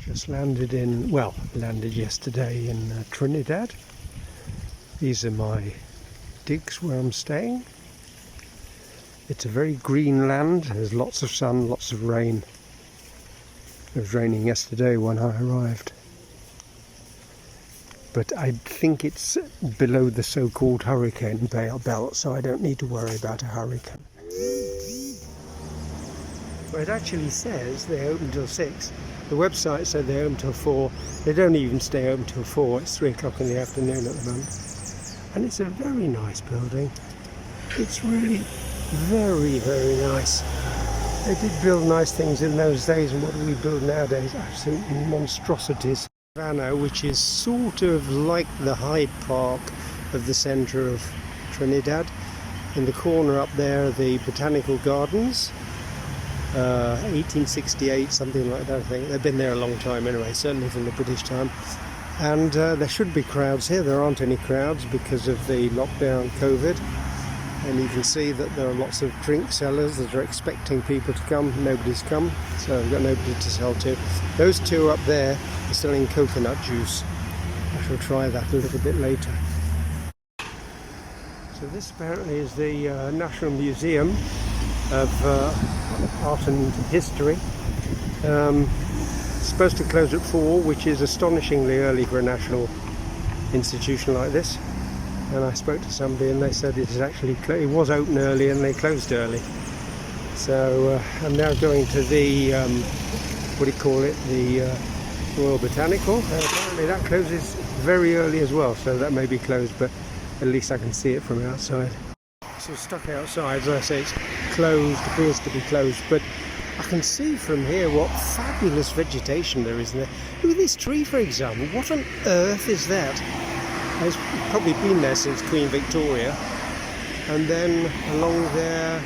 Just landed yesterday in Trinidad. These are my digs where I'm staying. It's a very green land. There's lots of sun, lots of rain. It was raining yesterday when I arrived. But I think it's below the so-called hurricane belt, so I don't need to worry about a hurricane. Well, it actually says they're open till 6. The website said they're open till 4. They don't even stay open till 4. It's 3 o'clock in the afternoon at the moment. And it's a very nice building. It's really very, very nice. They did build nice things in those days, and what do we build nowadays? Absolute monstrosities. Savannah, which is sort of like the Hyde Park of the centre of Trinidad. In the corner up there are the Botanical Gardens, 1868, something like that I think. They've been there a long time anyway, certainly from the British time. And there should be crowds here. There aren't any crowds because of the lockdown COVID. And you can see that there are lots of drink sellers that are expecting people to come. Nobody's come, so I've got nobody to sell to. Those two up there are selling coconut juice. I shall try that a little bit later. So this apparently is the National Museum of Art and History. It's supposed to close at 4, which is astonishingly early for a national institution like this. And I spoke to somebody and they said it was open early and they closed early. So I'm now going to the the Royal Botanical. Apparently that closes very early as well, so that may be closed, but at least I can see it from outside. So stuck outside, as I say, it's closed, appears to be closed, but I can see from here what fabulous vegetation there is there. Look at this tree, for example. What on earth is that? It's probably been there since Queen Victoria. And then along there,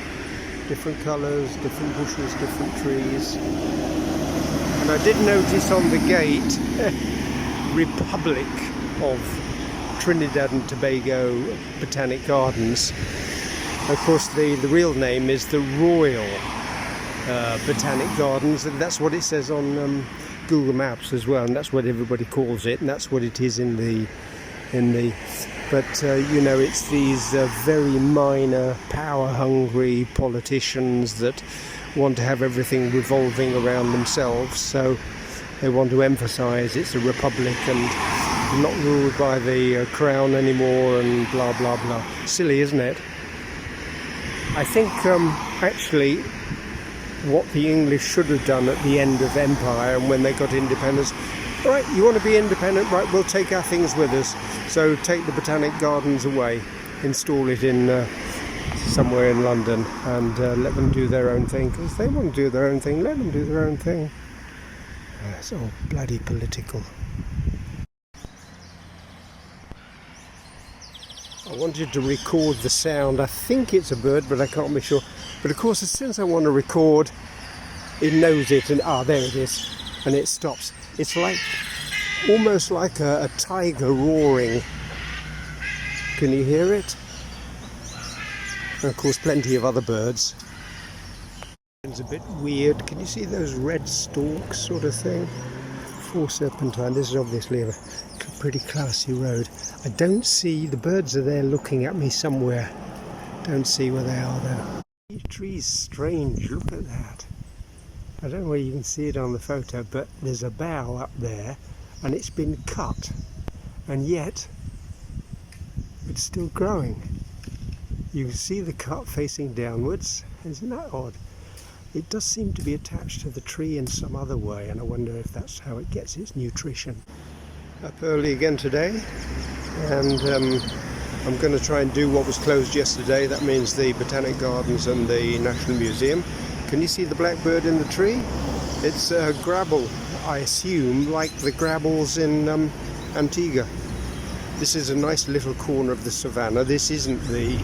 different colours, different bushes, different trees. And I did notice on the gate, Republic of Trinidad and Tobago Botanic Gardens. Of course, the real name is the Royal Botanic Gardens, and that's what it says on Google Maps as well, and that's what everybody calls it, and that's what it is in the but you know, it's these very minor, power-hungry politicians that want to have everything revolving around themselves, so they want to emphasise it's a republic and not ruled by the crown anymore and blah blah blah. Silly, isn't it? I think actually what the English should have done at the end of empire and when they got independence, right, you want to be independent, right, we'll take our things with us, so take the Botanic Gardens away, install it in somewhere in London, and let them do their own thing, because they want to do their own thing, let them do their own thing. It's all bloody political. I wanted to record the sound. I think it's a bird, but I can't be sure. But of course, as soon as I want to record, it knows it, and there it is, and it stops. It's like almost like a tiger roaring. Can you hear it? And of course, plenty of other birds. It's a bit weird. Can you see those red stalks, sort of thing? 4 Serpentine. This is obviously a pretty classy road. I don't see, the birds are there looking at me somewhere. Don't see where they are though. The tree's strange, look at that. I don't know whether you can see it on the photo, but there's a bough up there and it's been cut, and yet it's still growing. You can see the cut facing downwards. Isn't that odd? It does seem to be attached to the tree in some other way, and I wonder if that's how it gets its nutrition. Up early again today, and I'm going to try and do what was closed yesterday. That means the Botanic Gardens and the National Museum. Can you see the blackbird in the tree? It's a grabble, I assume, like the grabbles in Antigua. This is a nice little corner of the savannah. This isn't the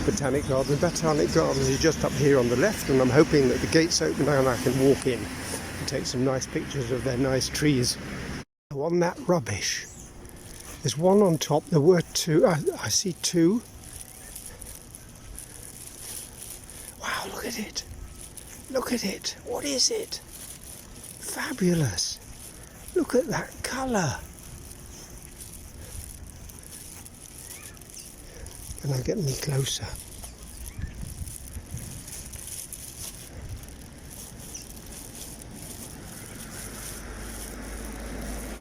Botanic Garden. The Botanic Garden is just up here on the left, and I'm hoping that the gates open and I can walk in and take some nice pictures of their nice trees. On that rubbish, there's one on top. There were 2. I see 2. Wow, look at it. Look at it. What is it? fabulous. Look at that colour. And I'll get me closer.